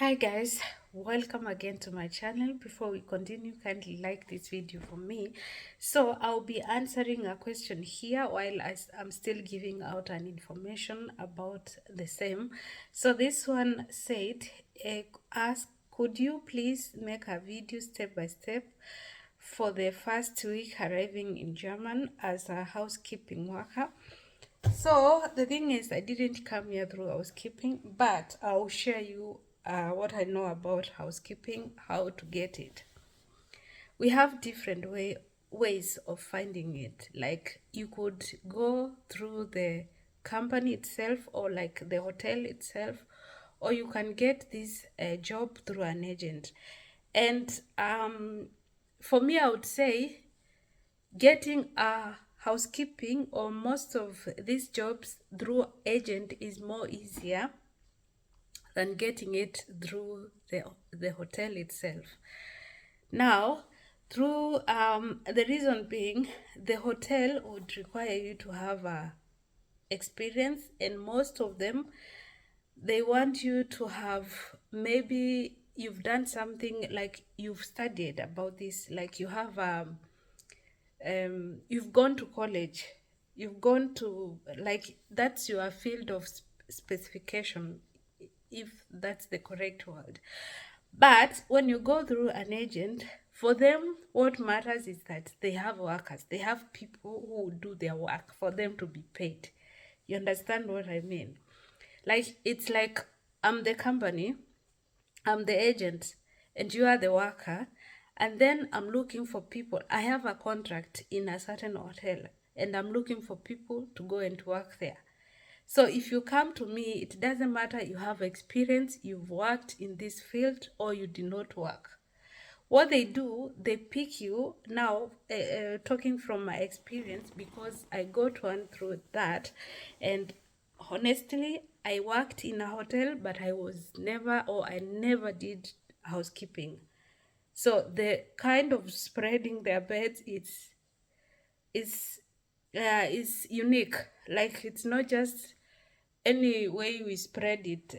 Hi guys, welcome again to my channel. Before we continue, kindly like this video for me. So I'll be answering a question here while I'm still giving out an information about the same. So this one said, ask, could you please make a video step by step for the first week arriving in German as a housekeeping worker? So the thing is, I didn't come here through housekeeping, but I'll share you what I know about housekeeping, how to get it. We have different ways of finding it. Like you could go through the company itself or like the hotel itself, or you can get this job through an agent. And for me, I would say getting a housekeeping or most of these jobs through agent is more easier than getting it through the hotel itself. Now, through the reason being, the hotel would require you to have a experience, and most of them, they want you to have, maybe you've done something, like you've studied about this, like you have you've gone to college, you've gone to, like, that's your field of specification, if that's the correct word. But when you go through an agent, for them, what matters is that they have workers, they have people who do their work for them to be paid. You understand what I mean? Like, it's like I'm the company, I'm the agent, and you are the worker, and then I'm looking for people. I have a contract in a certain hotel, and I'm looking for people to go and work there. So if you come to me, it doesn't matter you have experience, you've worked in this field, or you did not work. What they do, they pick you. Now, talking from my experience, because I got one through that, and honestly, I worked in a hotel, but I never did housekeeping. So the kind of spreading their beds, is unique. Like, it's not just any way we spread it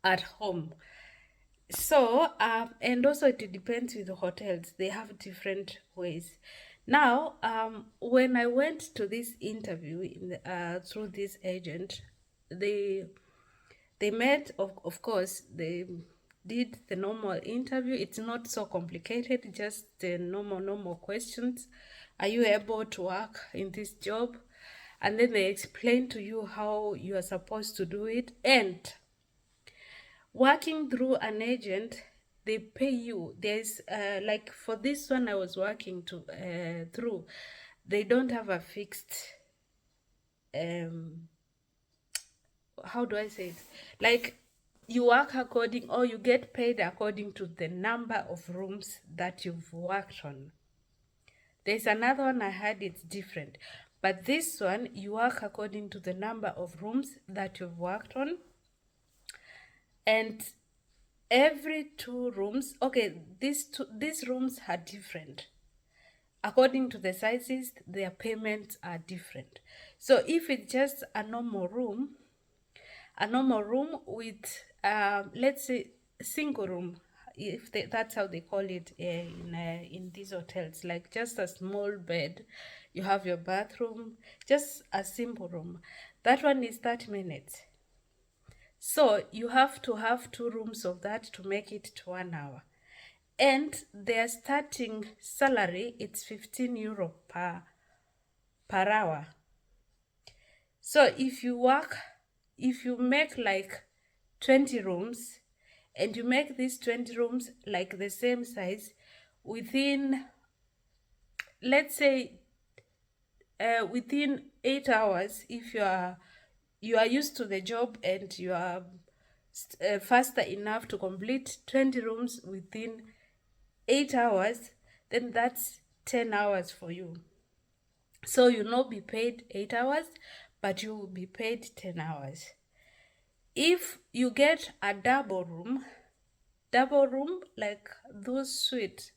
at home. So and also it depends with the hotels, they have different ways. Now when I went to this interview through this agent, they met, of course, they did the normal interview. It's not so complicated, just the normal questions. Are you able to work in this job? And then they explain to you how you are supposed to do it. And working through an agent, they pay you. There's like for this one I was working through, they don't have a fixed how do I say it? Like, you work according, or you get paid according to the number of rooms that you've worked on. There's another one I had, it's different. But this one, you work according to the number of rooms that you've worked on. And every 2 rooms, okay, these rooms are different. According to the sizes, their payments are different. So if it's just a normal room with let's say single room, if that's how they call it in these hotels, like just a small bed, you have your bathroom, just a simple room, that one is 30 minutes. So you have to have 2 rooms of that to make it to 1 hour. And their starting salary, it's 15 euro per hour. So if you make like 20 rooms, and you make these 20 rooms like the same size within, let's say, within 8 hours, if you are used to the job and you are faster enough to complete 20 rooms within 8 hours, then that's 10 hours for you. So you'll not be paid 8 hours, but you will be paid 10 hours. If you get a double room, like those suites,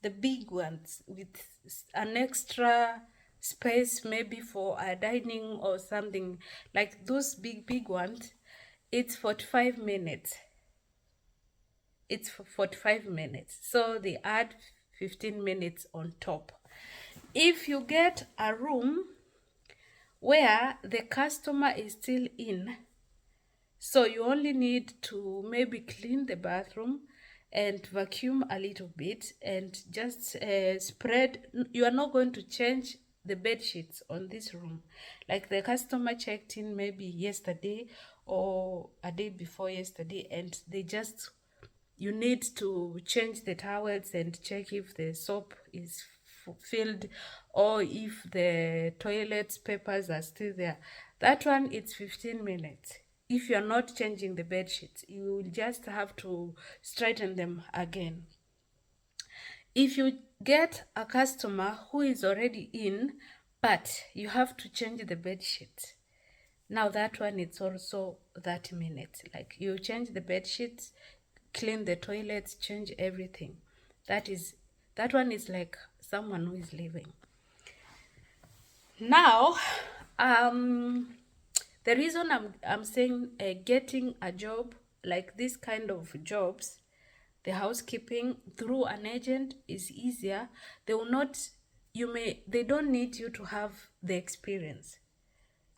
the big ones with an extra space, maybe for a dining or something, like those big ones, it's 45 minutes. It's for 45 minutes. So they add 15 minutes on top. If you get a room where the customer is still in, so you only need to maybe clean the bathroom and vacuum a little bit and just spread. You are not going to change the bed sheets on this room. Like the customer checked in maybe yesterday or a day before yesterday, and they just, you need to change the towels and check if the soap is filled or if the toilet papers are still there. That one, it's 15 minutes. If you're not changing the bed sheets, you will just have to straighten them again. If you get a customer who is already in, but you have to change the bed sheets, now that one, it's also 30 minutes. Like you change the bed sheets, clean the toilets, change everything. That one is like someone who is leaving. Now, the reason I'm saying getting a job like this kind of jobs, the housekeeping through an agent is easier. They will not, they don't need you to have the experience.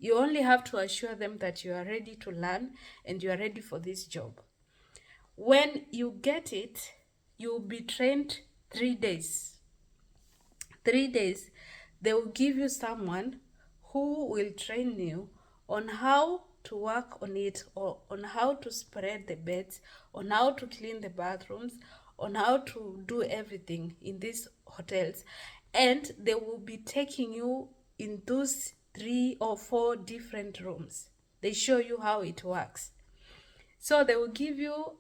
You only have to assure them that you are ready to learn and you are ready for this job. When you get it, you'll be trained 3 days. 3 days, they will give you someone who will train you on how to work on it, or on how to spread the beds, on how to clean the bathrooms, on how to do everything in these hotels. And they will be taking you in those 3 or 4 different rooms. They show you how it works. So they will give you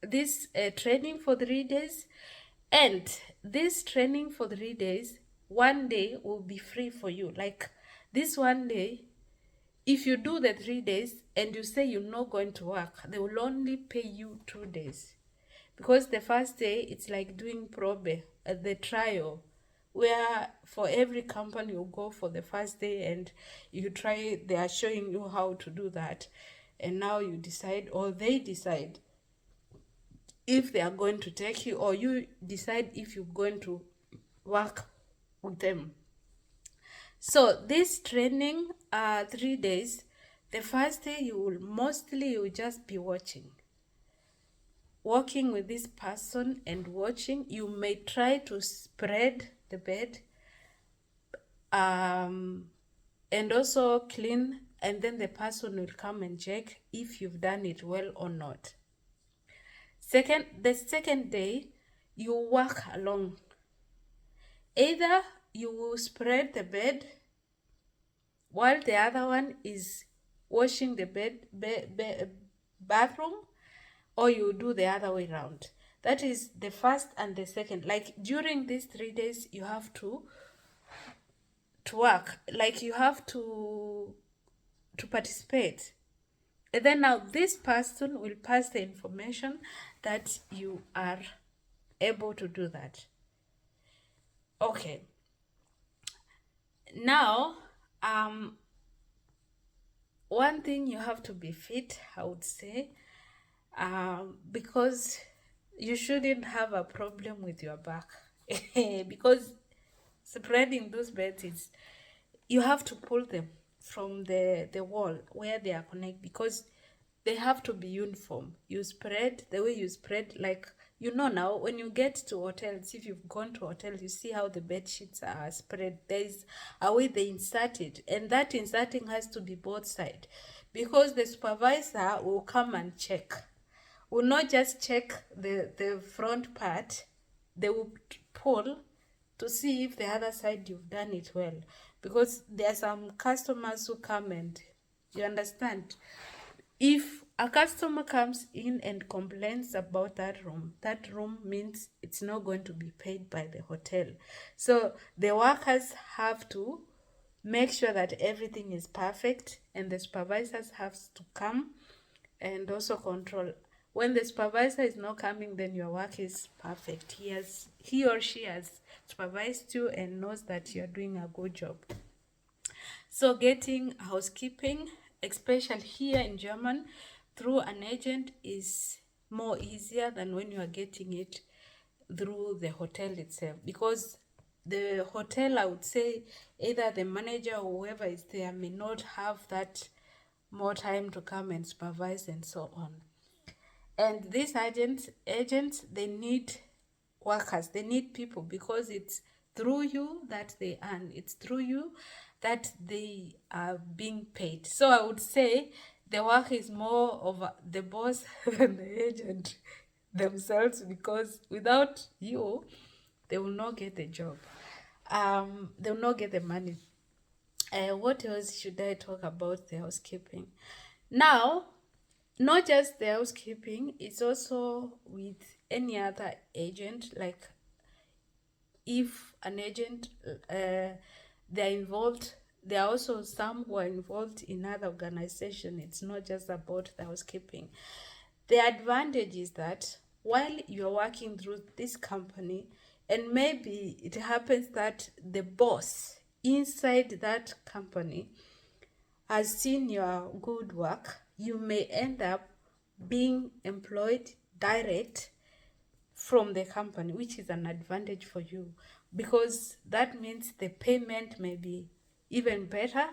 this training for 3 days, and this training for 3 days, 1 day will be free for you. Like this 1 day, if you do the 3 days and you say you're not going to work, they will only pay you 2 days. Because the first day, it's like doing probe, the trial, where for every company you go for the first day and you try, they are showing you how to do that. And now you decide, or they decide, if they are going to take you, or you decide if you're going to work with them. So this training, 3 days, the first day you will just be walking with this person and watching. You may try to spread the bed and also clean, and then the person will come and check if you've done it well or not. The second day, you work alone. Either you will spread the bed while the other one is washing the bathroom, or you do the other way around. That is the first and the second. Like during these 3 days, you have to work. Like you have to participate. And then now this person will pass the information that you are able to do that. Okay. Now, one thing, you have to be fit, I would say, because you shouldn't have a problem with your back. Because spreading those beds is, you have to pull them from the wall where they are connected, because they have to be uniform. You spread the way you spread, like, now when you get to hotels, if you've gone to hotels, you see how the bed sheets are spread. There's a way they insert it, and that inserting has to be both sides, because the supervisor will come and check. Will not just check the front part, they will pull to see if the other side you've done it well. Because there are some customers who come and, you understand, if a customer comes in and complains about that room means it's not going to be paid by the hotel. So the workers have to make sure that everything is perfect, and the supervisors have to come and also control. When the supervisor is not coming, then your work is perfect. He or she has supervised you and knows that you're doing a good job. So getting housekeeping, especially here in Germany, through an agent is more easier than when you are getting it through the hotel itself, because the hotel, I would say, either the manager or whoever is there may not have that more time to come and supervise and so on. And these agents, they need workers, they need people, because it's through you that they earn, it's through you that they are being paid. So I would say the work is more of the boss than the agent themselves, because without you they will not get the job, they will not get the money. What else should I talk about? The housekeeping. Now, not just the housekeeping, it's also with any other agent. Like if an agent, they're involved, there are also some who are involved in other organization. It's not just about the housekeeping. The advantage is that while you're working through this company, and maybe it happens that the boss inside that company has seen your good work, you may end up being employed direct from the company, which is an advantage for you, because that means the payment may be even better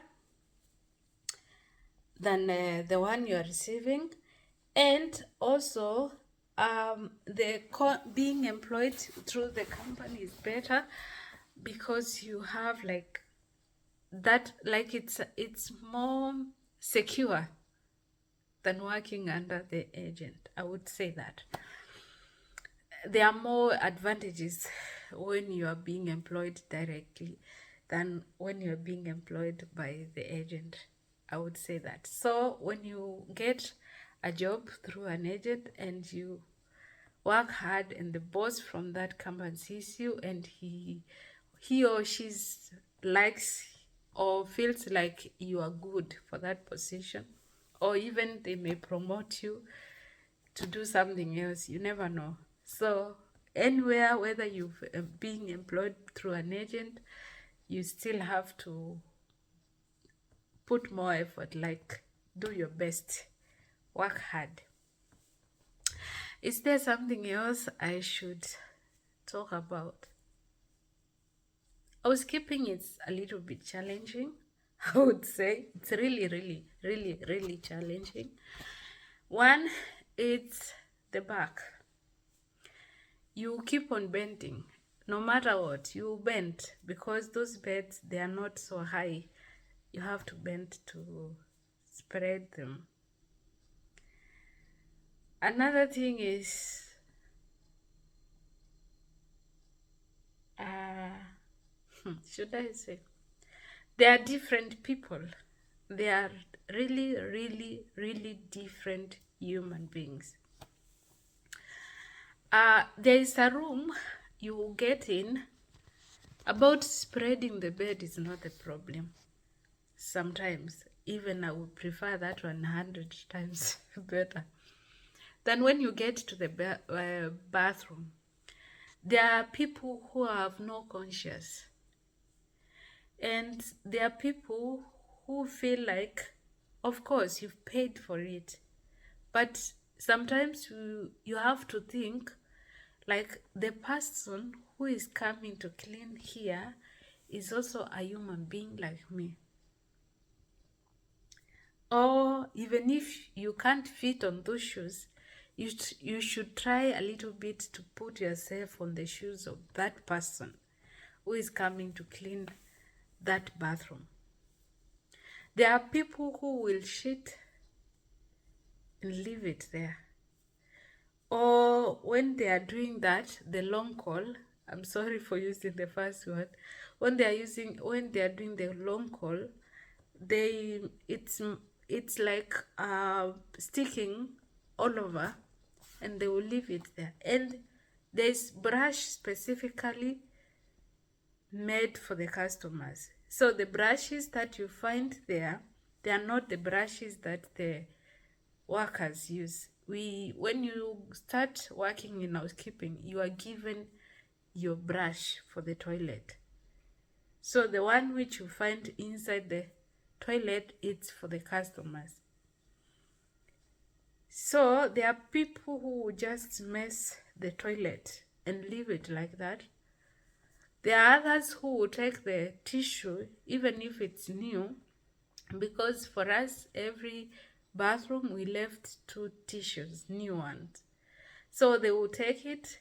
than the one you are receiving. And also being employed through the company is better, because you have like that, like it's more secure than working under the agent. I would say that there are more advantages when you are being employed directly than when you are being employed by the agent. I would say that. So when you get a job through an agent and you work hard, and the boss from that company sees you, and he or she likes or feels like you are good for that position, or even they may promote you to do something else, you never know. So anywhere, whether you've being employed through an agent, you still have to put more effort, like do your best, work hard. Is there something else I should talk about? Housekeeping is a little bit challenging. I would say it's really challenging. One, it's the back. You keep on bending. No matter what, you bend, because those beds, they are not so high. You have to bend to spread them. Another thing is should I say, they are different people. They are really different human beings. There is a room you get in. About spreading the bed is not a problem. Sometimes even I would prefer that 100 times better than when you get to the bathroom. There are people who have no conscience, and there are people who feel like, of course you've paid for it, but sometimes you have to think like the person who is coming to clean here is also a human being like me. Or even if you can't fit on those shoes, you should try a little bit to put yourself on the shoes of that person who is coming to clean that bathroom. There are people who will shit and leave it there. Or when they are doing that, the long call, I'm sorry for using the first word, when they are doing the long call, it's like sticking all over, and they will leave it there. And there's brush specifically made for the customers. So the brushes that you find there, they are not the brushes that the workers use. When you start working in housekeeping, you are given your brush for the toilet. So the one which you find inside the toilet, it's for the customers. So there are people who just mess the toilet and leave it like that. There are others who will take the tissue even if it's new, because for us every bathroom we left two tissues, new ones. So they will take it,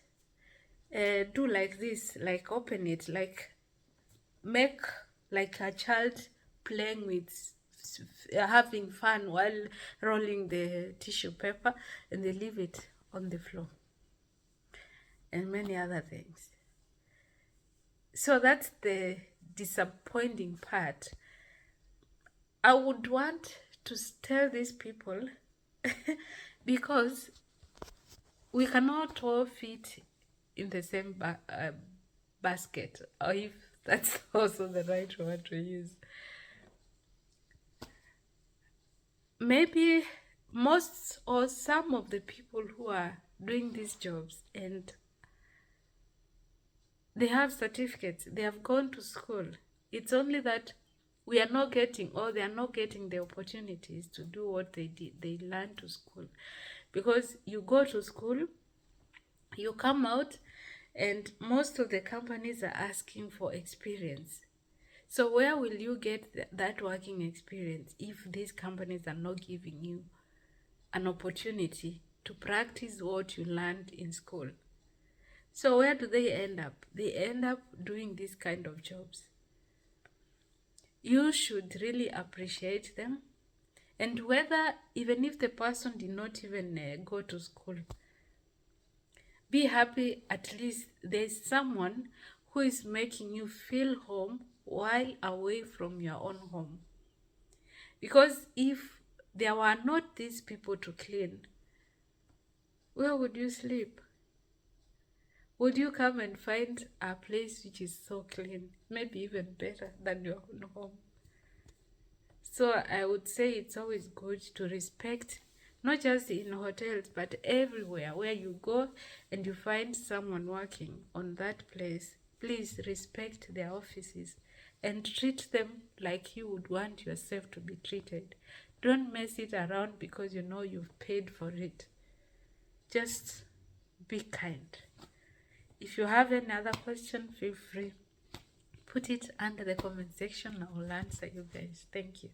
do like this, like open it, like make like a child playing with having fun while rolling the tissue paper, and they leave it on the floor, and many other things. So that's the disappointing part. I would want to tell these people because we cannot all fit in the same basket, or if that's also the right word to use. Maybe most or some of the people who are doing these jobs and they have certificates, they have gone to school. It's only that we are not getting, or they are not getting the opportunities to do what they did. They learn to school, because you go to school, you come out, and most of the companies are asking for experience. So where will you get that working experience if these companies are not giving you an opportunity to practice what you learned in school? So where do they end up? They end up doing this kind of jobs. You should really appreciate them, and whether even if the person did not even go to school, be happy at least there's someone who is making you feel home while away from your own home. Because if there were not these people to clean, where would you sleep? Would you come and find a place which is so clean, maybe even better than your own home? So I would say it's always good to respect, not just in hotels, but everywhere where you go and you find someone working on that place. Please respect their offices and treat them like you would want yourself to be treated. Don't mess it around because you know you've paid for it. Just be kind. If you have any other question, feel free. Put it under the comment section. I will answer you guys. Thank you.